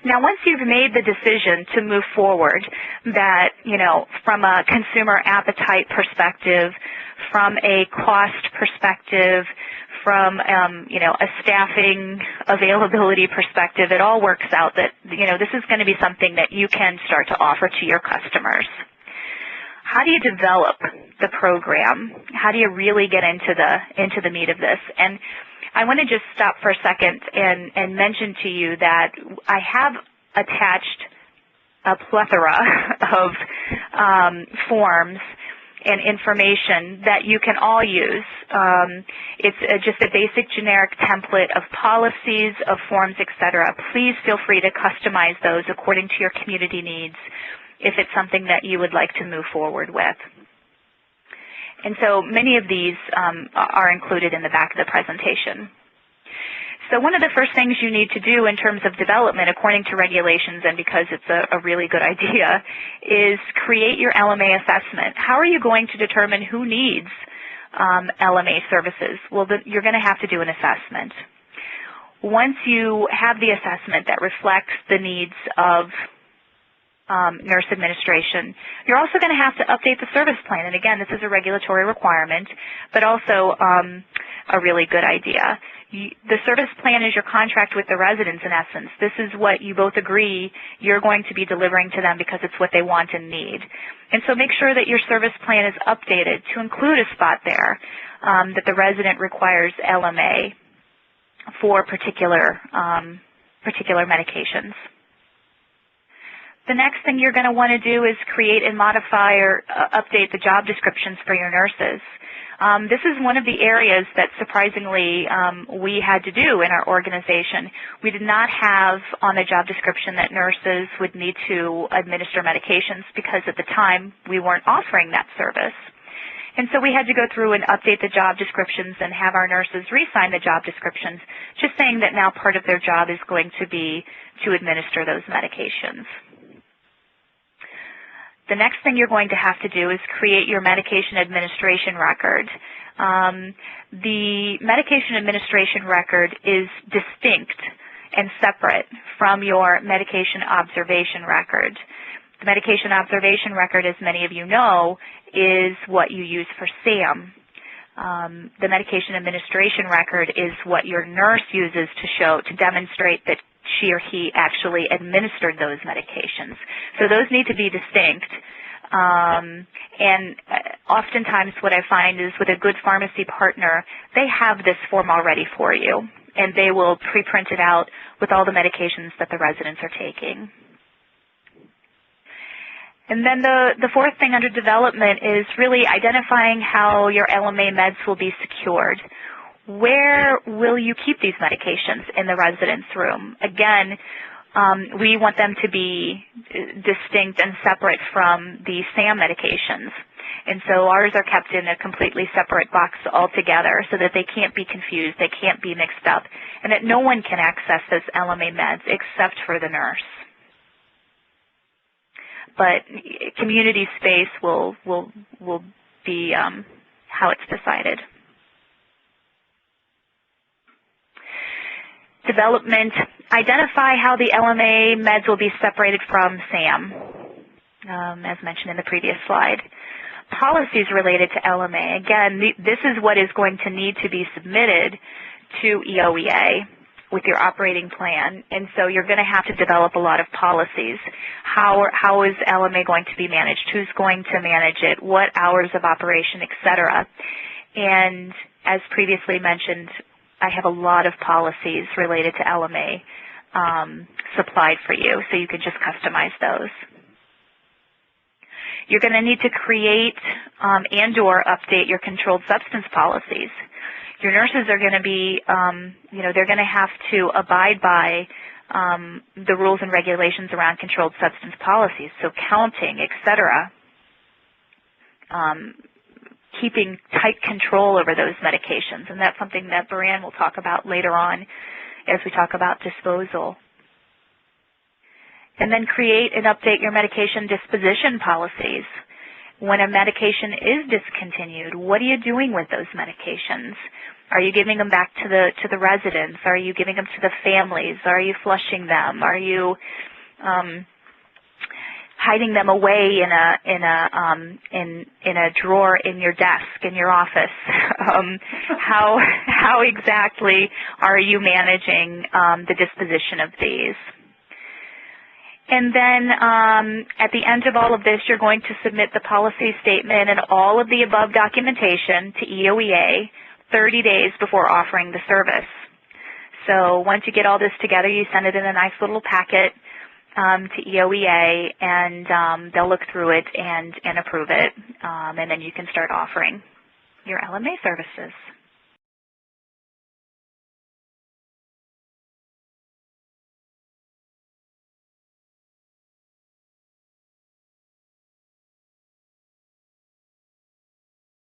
Now, once you've made the decision to move forward, that, from a consumer appetite perspective, from a cost perspective, from, a staffing availability perspective, it all works out that, this is going to be something that you can start to offer to your customers. How do you develop the program? How do you really get into the meat of this? And I want to just stop for a second and mention to you that I have attached a plethora of forms and information that you can all use. It's just a basic generic template of policies, of forms, etc. Please feel free to customize those according to your community needs if it's something that you would like to move forward with. And so many of these are included in the back of the presentation. So one of the first things you need to do in terms of development, according to regulations and because it's a really good idea, is create your LMA assessment. How are you going to determine who needs LMA services? Well, you're going to have to do an assessment. Once you have the assessment that reflects the needs of nurse administration, you're also going to have to update the service plan. And again, this is a regulatory requirement, but also a really good idea. The service plan is your contract with the residents, in essence. This is what you both agree you're going to be delivering to them because it's what they want and need. And so make sure that your service plan is updated to include a spot there that the resident requires LMA for particular medications. The next thing you're going to want to do is create and modify or update the job descriptions for your nurses. This is one of the areas that surprisingly we had to do in our organization. We did not have on the job description that nurses would need to administer medications because at the time we weren't offering that service. And so we had to go through and update the job descriptions and have our nurses re-sign the job descriptions, just saying that now part of their job is going to be to administer those medications. The next thing you're going to have to do is create your medication administration record. The medication administration record is distinct and separate from your medication observation record. The medication observation record, as many of you know, is what you use for SAM. The medication administration record is what your nurse uses to demonstrate that she or he actually administered those medications. So those need to be distinct. And oftentimes what I find is with a good pharmacy partner, they have this form already for you, and they will pre-print it out with all the medications that the residents are taking. And then the fourth thing under development is really identifying how your LMA meds will be secured. Where will you keep these medications in the residence room? Again, we want them to be distinct and separate from the SAM medications. And so ours are kept in a completely separate box altogether so that they can't be confused, they can't be mixed up, and that no one can access those LMA meds except for the nurse. But community space will be how it's decided. Development, identify how the LMA meds will be separated from SAM, as mentioned in the previous slide. Policies related to LMA, again, this is what is going to need to be submitted to EOEA with your operating plan, and so you're going to have to develop a lot of policies. How is LMA going to be managed? Who's going to manage it? What hours of operation, et cetera? And as previously mentioned, I have a lot of policies related to LMA supplied for you, so you can just customize those. You're going to need to create and/or update your controlled substance policies. Your nurses are going to be, they're going to have to abide by the rules and regulations around controlled substance policies, so counting, et cetera. Keeping tight control over those medications, and that's something that Baran will talk about later on as we talk about disposal. And then create and update your medication disposition policies. When a medication is discontinued, what are you doing with those medications? Are you giving them back to the residents? Are you giving them to the families? Are you flushing them? Are you hiding them away in a drawer in your desk in your office? How exactly are you managing the disposition of these? And then at the end of all of this, you're going to submit the policy statement and all of the above documentation to EOEA 30 days before offering the service. So once you get all this together, you send it in a nice little packet to EOEA, and they'll look through it and approve it, and then you can start offering your LMA services.